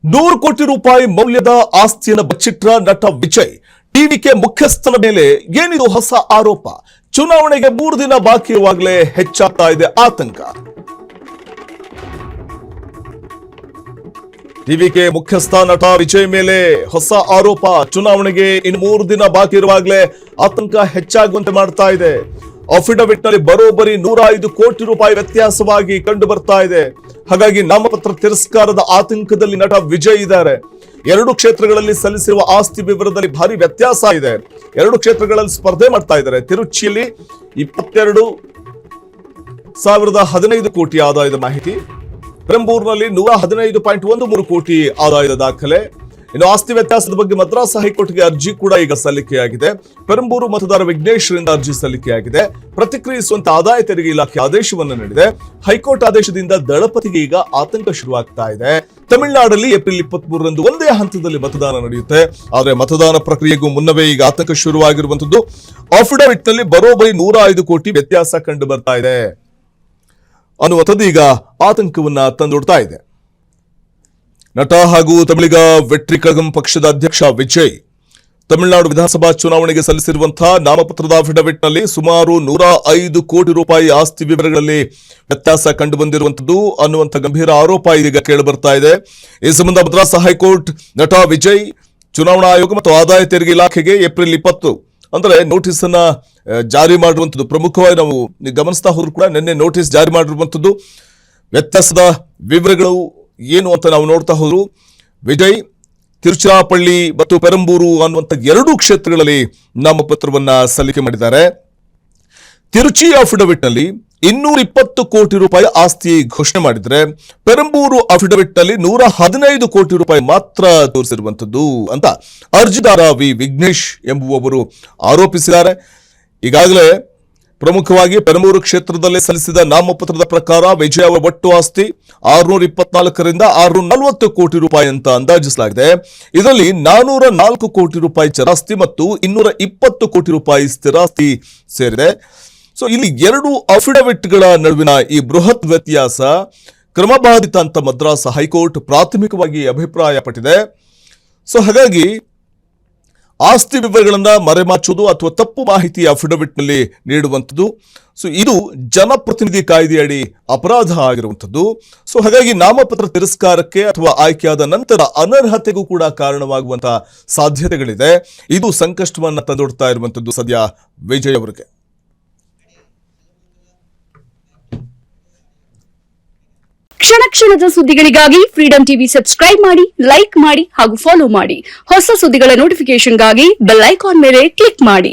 100 ಕೋಟಿ ರೂಪಾಯಿ ಮೌಲ್ಯದ ಆಸ್ತಿಯನ್ನು ಬಚ್ಚಿಟ್ರ ನಟ ವಿಜಯ್. ಟಿವಿಕೆ ಮುಖ್ಯಸ್ಥನ ಮೇಲೆ ಏನಿದು ಹೊಸ ಆರೋಪ? ಚುನಾವಣೆಗೆ 3 ದಿನ ಬಾಕಿ ಇರುವಾಗಲೇ ಹೆಚ್ಚಾಗ್ತಾ ಇದೆ ಆತಂಕ. ಟಿವಿಕೆ ಮುಖ್ಯಸ್ಥ ನಟ ವಿಜಯ್ ಮೇಲೆ ಹೊಸ ಆರೋಪ. ಚುನಾವಣೆಗೆ ಇನ್ನು 3 ದಿನ ಬಾಕಿ ಇರುವಾಗಲೇ ಆತಂಕ ಹೆಚ್ಚಾಗುವಂತೆ ಮಾಡ್ತಾ ಇದೆ. ಅಫಿಡವಿಟ್ ನಲ್ಲಿ ಬರೋಬ್ಬರಿ 105 ಕೋಟಿ ರೂಪಾಯಿ ವ್ಯತ್ಯಾಸವಾಗಿ ಕಂಡು ಬರ್ತಾ ಇದೆ. ಹಾಗಾಗಿ ನಾಮಪತ್ರ ತಿರಸ್ಕಾರದ ಆತಂಕದಲ್ಲಿ ನಟ ವಿಜಯ್ ಇದ್ದಾರೆ. 2 ಕ್ಷೇತ್ರಗಳಲ್ಲಿ ಸಲ್ಲಿಸಿರುವ ಆಸ್ತಿ ವಿವರದಲ್ಲಿ ಭಾರಿ ವ್ಯತ್ಯಾಸ ಇದೆ. 2 ಕ್ಷೇತ್ರಗಳಲ್ಲಿ ಸ್ಪರ್ಧೆ ಮಾಡ್ತಾ ಇದ್ದಾರೆ. ತಿರುಚಿಯಲ್ಲಿ 22,015 ಕೋಟಿ ಆದಾಯದ ಮಾಹಿತಿ, ಪೆರಂಬೂರಿನಲ್ಲಿ 115.13 ಕೋಟಿ ಆದಾಯದ ದಾಖಲೆ. ಇನ್ನು ಆಸ್ತಿ ವ್ಯತ್ಯಾಸದ ಬಗ್ಗೆ ಮದ್ರಾಸ್ ಹೈಕೋರ್ಟ್ಗೆ ಅರ್ಜಿ ಕೂಡ ಈಗ ಸಲ್ಲಿಕೆಯಾಗಿದೆ. ಪೆರಂಬೂರು ಮತದಾರ ವಿಘ್ನೇಶ್ವರಿಂದ ಅರ್ಜಿ ಸಲ್ಲಿಕೆಯಾಗಿದೆ. ಪ್ರತಿಕ್ರಿಯಿಸುವಂತೆ ಆದಾಯ ತೆರಿಗೆ ಇಲಾಖೆ ಆದೇಶವನ್ನು ನೀಡಿದೆ. ಹೈಕೋರ್ಟ್ ಆದೇಶದಿಂದ ದಳಪತಿಗೆ ಈಗ ಆತಂಕ ಶುರುವಾಗ್ತಾ ಇದೆ. ತಮಿಳುನಾಡಲ್ಲಿ ಏಪ್ರಿಲ್ 23ರಂದು ಒಂದೇ ಹಂತದಲ್ಲಿ ಮತದಾನ ನಡೆಯುತ್ತೆ. ಆದರೆ ಮತದಾನ ಪ್ರಕ್ರಿಯೆಗೂ ಮುನ್ನವೇ ಈಗ ಆತಂಕ ಶುರುವಾಗಿರುವಂತದ್ದು. ಅಫಿಡವಿಟ್ ನಲ್ಲಿ ಬರೋಬ್ಬರಿ 105 ಕೋಟಿ ವ್ಯತ್ಯಾಸ ಕಂಡು ಬರ್ತಾ ಇದೆ ಅನ್ನುವಂಥದ್ದು ಈಗ ಆತಂಕವನ್ನ ತಂದೊಡ್ತಾ ಇದೆ. ನಟ ಹಾಗೂ ತಮಿಳಿಗ ವೆಟ್ರಿ ಕಳಗಂ ಪಕ್ಷದ ಅಧ್ಯಕ್ಷ ವಿಜಯ್ ತಮಿಳುನಾಡು ವಿಧಾನಸಭಾ ಚುನಾವಣೆಗೆ ಸಲ್ಲಿಸಿರುವಂತಹ ನಾಮಪತ್ರದ ಅಫಿಡವಿಟ್ ನಲ್ಲಿ ಸುಮಾರು 105 ಕೋಟಿ ರೂಪಾಯಿ ಆಸ್ತಿ ವಿವರಗಳಲ್ಲಿ ವ್ಯತ್ಯಾಸ ಕಂಡು ಬಂದಿರುವಂತದ್ದು ಅನ್ನುವಂಥ ಗಂಭೀರ ಆರೋಪ ಇದೀಗ ಕೇಳಿ ಬರ್ತಾ ಇದೆ. ಈ ಸಂಬಂಧ ಮದ್ರಾಸ್ ಹೈಕೋರ್ಟ್ ನಟ ವಿಜಯ್ ಚುನಾವಣಾ ಆಯೋಗ ಮತ್ತು ಆದಾಯ ತೆರಿಗೆ ಇಲಾಖೆಗೆ ಏಪ್ರಿಲ್ 20 ಅಂದ್ರೆ ನೋಟಿಸ್ ಅನ್ನ ಜಾರಿ ಮಾಡಿರುವಂತದ್ದು. ಪ್ರಮುಖವಾಗಿ ನಾವು ಗಮನಿಸ್ತಾ ಹೋದ್ರು ಕೂಡ ನಿನ್ನೆ ನೋಟಿಸ್ ಜಾರಿ ಮಾಡಿರುವಂತದ್ದು. ವ್ಯತ್ಯಾಸದ ವಿವರಗಳು ಏನು ಅಂತ ನಾವು ನೋಡ್ತಾ ಹೋದ್ರು. ವಿಜಯ್ ತಿರುಚಿರಾಪಳ್ಳಿ ಮತ್ತು ಪೆರಂಬೂರು ಅನ್ನುವಂಥ 2 ಕ್ಷೇತ್ರಗಳಲ್ಲಿ ನಾಮಪತ್ರವನ್ನ ಸಲ್ಲಿಕೆ ಮಾಡಿದ್ದಾರೆ. ತಿರುಚಿ ಅಫಿಡವಿಟ್ ನಲ್ಲಿ 220 ಕೋಟಿ ರೂಪಾಯಿ ಆಸ್ತಿ ಘೋಷಣೆ ಮಾಡಿದ್ರೆ, ಪೆರಂಬೂರು ಅಫಿಡವಿಟ್ ನಲ್ಲಿ 115 ಕೋಟಿ ರೂಪಾಯಿ ಮಾತ್ರ ತೋರಿಸಿರುವಂತದ್ದು ಅಂತ ಅರ್ಜಿದಾರ ವಿ ವಿಘ್ನೇಶ್ ಎಂಬುವವರು ಆರೋಪಿಸಿದ್ದಾರೆ. ಈಗಾಗಲೇ ಪ್ರಮುಖವಾಗಿ ಪೆರಂಬೂರು ಕ್ಷೇತ್ರದಲ್ಲಿ ಸಲ್ಲಿಸಿದ ನಾಮಪತ್ರದ ಪ್ರಕಾರ ವಿಜಯ್ ಅವರ ಒಟ್ಟು ಆಸ್ತಿ 624ರಿಂದ 640 ಕೋಟಿ ರೂಪಾಯಿ ಅಂತ ಅಂದಾಜಿಸಲಾಗಿದೆ. ಇದರಲ್ಲಿ 404 ಕೋಟಿ ರೂಪಾಯಿ ಚರಾಸ್ತಿ ಮತ್ತು 220 ಕೋಟಿ ರೂಪಾಯಿ ಸ್ಥಿರಾಸ್ತಿ ಸೇರಿದೆ. ಸೊ ಇಲ್ಲಿ 2 ಅಫಿಡವಿಟ್ಗಳ ನಡುವಿನ ಈ ಬೃಹತ್ ವ್ಯತ್ಯಾಸ ಕ್ರಮಬಾಧಿತ ಅಂತ ಮದ್ರಾಸ್ ಹೈಕೋರ್ಟ್ ಪ್ರಾಥಮಿಕವಾಗಿ ಅಭಿಪ್ರಾಯಪಟ್ಟಿದೆ. ಸೊ ಹಾಗಾಗಿ ಆಸ್ತಿ ವಿವರಗಳನ್ನ ಮರೆಮಾಚುವುದು ಅಥವಾ ತಪ್ಪು ಮಾಹಿತಿ ಅಫಿಡವಿಟ್ ನಲ್ಲಿ ನೀಡುವಂಥದ್ದು, ಸೊ ಇದು ಜನಪ್ರತಿನಿಧಿ ಕಾಯ್ದೆಯಡಿ ಅಪರಾಧ ಆಗಿರುವಂಥದ್ದು. ಸೊ ಹಾಗಾಗಿ ನಾಮಪತ್ರ ತಿರಸ್ಕಾರಕ್ಕೆ ಅಥವಾ ಆಯ್ಕೆಯಾದ ನಂತರ ಅನರ್ಹತೆಗೂ ಕೂಡ ಕಾರಣವಾಗುವಂತಹ ಸಾಧ್ಯತೆಗಳಿದೆ. ಇದು ಸಂಕಷ್ಟವನ್ನ ತಂದೊಡ್ತಾ ಇರುವಂಥದ್ದು ಸದ್ಯ ವಿಜಯ್ ಅವರಿಗೆ. ಕ್ಷಣ ಕ್ಷಣದ ಸುದ್ದಿಗಳಿಗಾಗಿ ಫ್ರೀಡಂ ಟಿವಿ ಸಬ್ಸ್ಕ್ರೈಬ್ ಮಾಡಿ, ಲೈಕ್ ಮಾಡಿ ಹಾಗೂ ಫಾಲೋ ಮಾಡಿ. ಹೊಸ ಸುದ್ದಿಗಳ ನೋಟಿಫಿಕೇಶನ್ಗಾಗಿ ಬೆಲ್ ಐಕಾನ್ ಮೇಲೆ ಕ್ಲಿಕ್ ಮಾಡಿ.